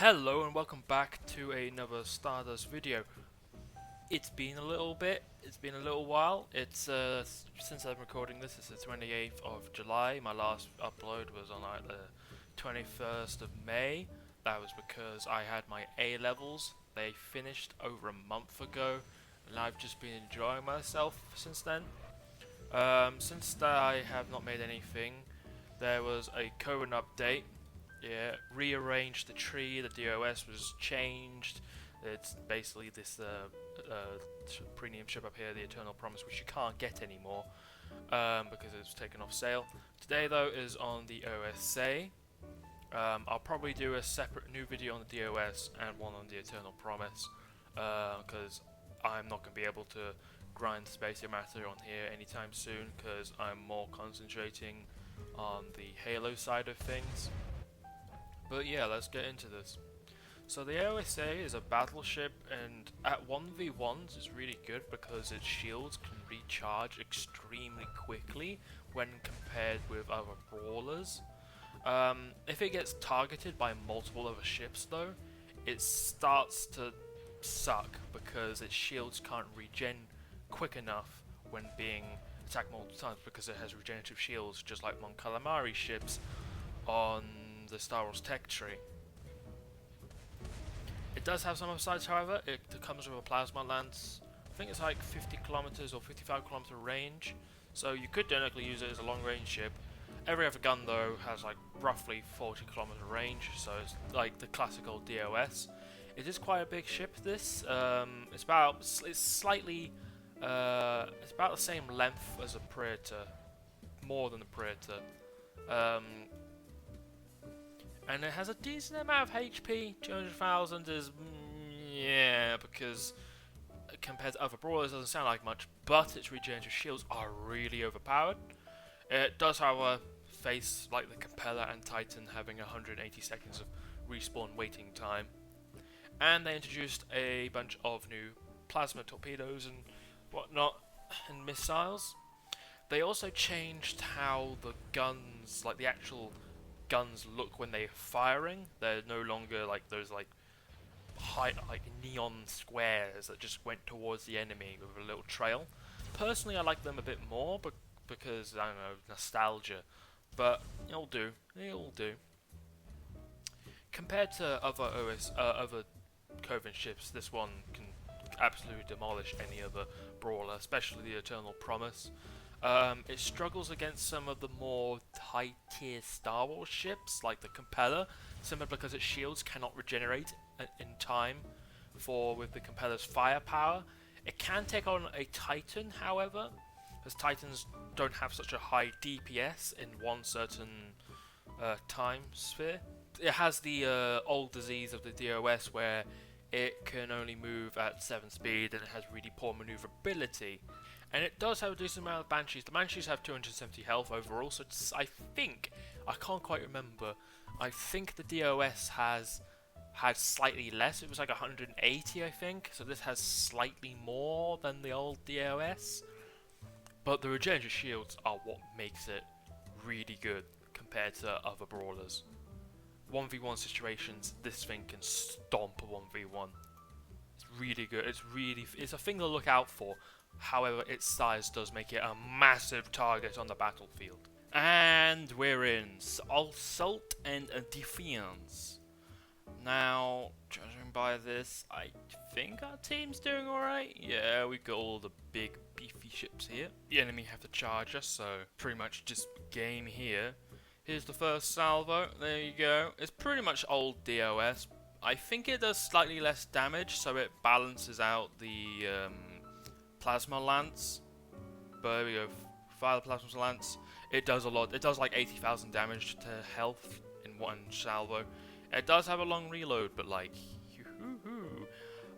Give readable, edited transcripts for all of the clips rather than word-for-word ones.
Hello and welcome back to another Stardust video. It's been a little bit, it's been a little while. It's since I'm recording this, it's the 28th of July. My last upload was on like the 21st of May. That was because I had my A levels. They finished over a month ago, and I've just been enjoying myself since then. Since I have not made anything, there was a Covenant update. Yeah, rearranged the tree, the DOS was changed. It's basically this premium ship up here, the Eternal Promise, which you can't get anymore because it's taken off sale. Today though is on the OSA. I'll probably do a separate new video on the DOS and one on the Eternal Promise because I'm not going to be able to grind Space Matter on here anytime soon because I'm more concentrating on the Halo side of things. But yeah, let's get into this. So the OSA is a battleship, and at 1v1s it's really good because its shields can recharge extremely quickly when compared with other brawlers. If it gets targeted by multiple other ships though, it starts to suck because its shields can't regen quick enough when being attacked multiple times because it has regenerative shields just like Mon Calamari ships on the Star Wars tech tree. It does have some upsides, however. It comes with a plasma lance. I think it's like 50 kilometers or 55 kilometer range, so you could technically use it as a long range ship. Every other gun though has like roughly 40 kilometer range, so it's like the classical DOS. It is quite a big ship. It's about it's about the same length as a Predator, more than a Predator. And it has a decent amount of HP. 200,000 is yeah, because compared to other brawlers it doesn't sound like much, but its regenerative shields are really overpowered. It does, however, face like the Compeller and Titan having 180 seconds of respawn waiting time. And they introduced a bunch of new plasma torpedoes and whatnot, and missiles. They also changed how the guns, like the actual guns, look when they're firing. They're no longer like those like neon squares that just went towards the enemy with a little trail. Personally, I like them a bit more, but because I don't know, nostalgia. But it'll do. It'll do. Compared to other other Covenant ships, this one can absolutely demolish any other brawler, especially the Eternal Promise. It struggles against some of the more high-tier Star Wars ships, like the Compeller, simply because its shields cannot regenerate in time with the Compeller's firepower. It can take on a Titan, however, as Titans don't have such a high DPS in one certain time sphere. It has the old disease of the DOS where it can only move at 7 speed and it has really poor maneuverability. And it does have a decent amount of Banshees. The Banshees have 270 health overall, so it's, I can't quite remember, I think the DOS had slightly less. It was like 180, I think, so this has slightly more than the old DOS. But the regenerative shields are what makes it really good compared to other brawlers. 1v1 situations, this thing can stomp a 1v1. It's really good. It's a thing to look out for. However, its size does make it a massive target on the battlefield. And we're in Assault and Defense. Now, judging by this, I think our team's doing alright. Yeah, we've got all the big beefy ships here. The enemy have to charge us, so pretty much just game here. Here's the first salvo. There you go. It's pretty much old DOS. I think it does slightly less damage, so it balances out the plasma lance. But there we go. Fire the plasma lance. It does a lot. It does like 80,000 damage to health in one salvo. It does have a long reload, but like,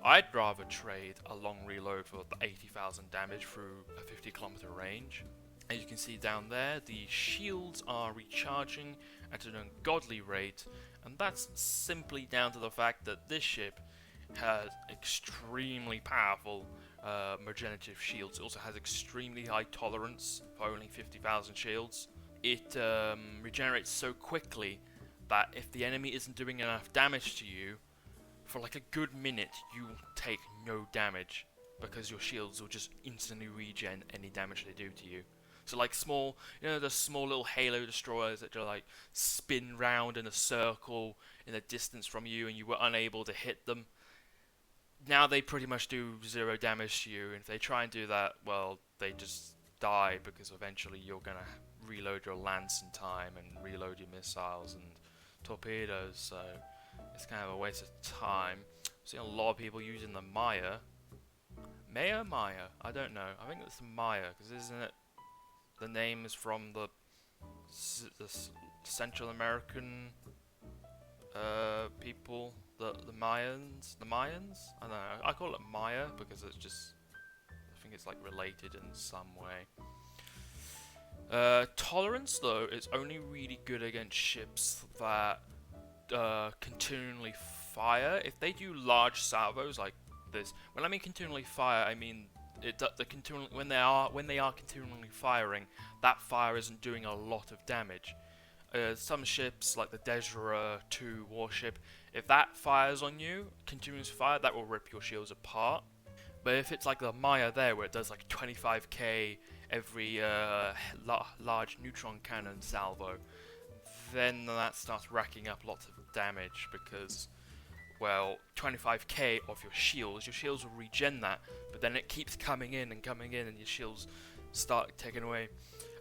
I'd rather trade a long reload for the 80,000 damage through a 50 kilometer range. As you can see down there, the shields are recharging at an ungodly rate, and that's simply down to the fact that this ship has extremely powerful regenerative shields. It also has extremely high tolerance for only 50,000 shields. It regenerates so quickly that if the enemy isn't doing enough damage to you, for like a good minute you will take no damage because your shields will just instantly regen any damage they do to you. So like small, you know, the small little halo destroyers that just like spin round in a circle in a distance from you and you were unable to hit them. Now they pretty much do 0 damage to you, and if they try and do that, well, they just die because eventually you're gonna reload your lance in time and reload your missiles and torpedoes, so it's kind of a waste of time. I'm seeing a lot of people using the Maya. Maya? I don't know. I think it's the Maya, because isn't it, the name is from the Central American people, the Mayans? I don't know. I call it Maya because it's just, I think it's like related in some way. Tolerance though is only really good against ships that continually fire. If they do large salvos like this, when I mean continually fire, I mean when they are continually firing, that fire isn't doing a lot of damage. Some ships, like the Desra 2 warship, if that fires on you, continuous fire, that will rip your shields apart. But if it's like the Maya there, where it does like 25k every large neutron cannon salvo, then that starts racking up lots of damage because, well, 25k of your shields will regen that, but then it keeps coming in, and your shields start taken away.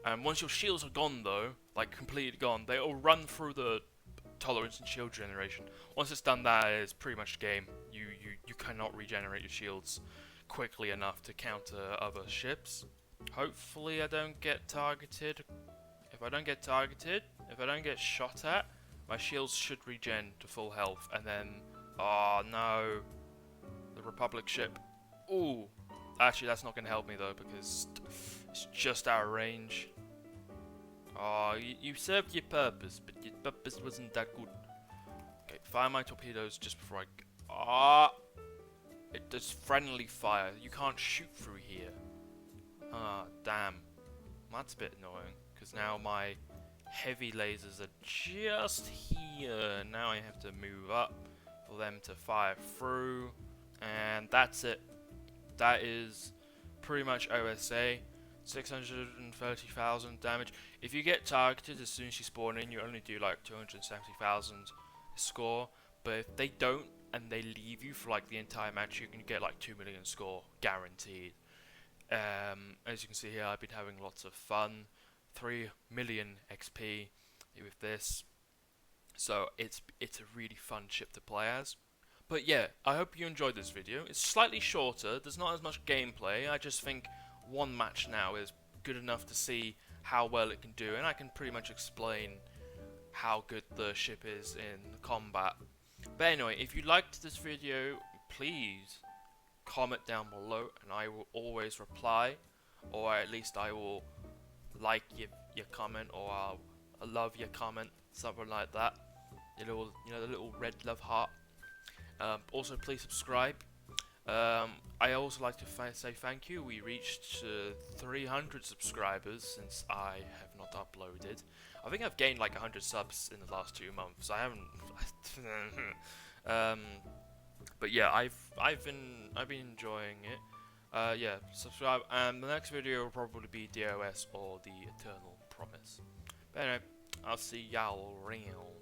And once your shields are gone though, like completely gone, they all run through the tolerance and shield generation. Once it's done that, it's pretty much game. You cannot regenerate your shields quickly enough to counter other ships. Hopefully I don't get targeted. If I don't get shot at, my shields should regen to full health, and then, oh no, the Republic ship. Ooh, actually that's not going to help me though because it's just out of range. Oh, you served your purpose, but your purpose wasn't that good. Okay, fire my torpedoes just before I... Ah! It does friendly fire. You can't shoot through here. Ah, damn. That's a bit annoying, because now my heavy lasers are just here. Now I have to move up for them to fire through. And that's it. That is pretty much OSA. 630,000 damage. If you get targeted as soon as you spawn in, you only do like 270,000 score. But if they don't and they leave you for like the entire match, you can get like 2 million score guaranteed. As you can see here, I've been having lots of fun. 3 million XP with this. So it's a really fun ship to play as. But yeah, I hope you enjoyed this video. It's slightly shorter, there's not as much gameplay. I just think one match now is good enough to see how well it can do, and I can pretty much explain how good the ship is in combat. But anyway, if you liked this video, please comment down below and I will always reply, or at least I will like your comment, or I'll love your comment, something like that. The little red love heart. Also, please subscribe. I also like to say thank you. We reached 300 subscribers since I have not uploaded. I think I've gained like 100 subs in the last 2 months. I haven't. But yeah, I've been enjoying it. Yeah, subscribe. And the next video will probably be DOS or the Eternal Promise. But anyway, I'll see y'all around.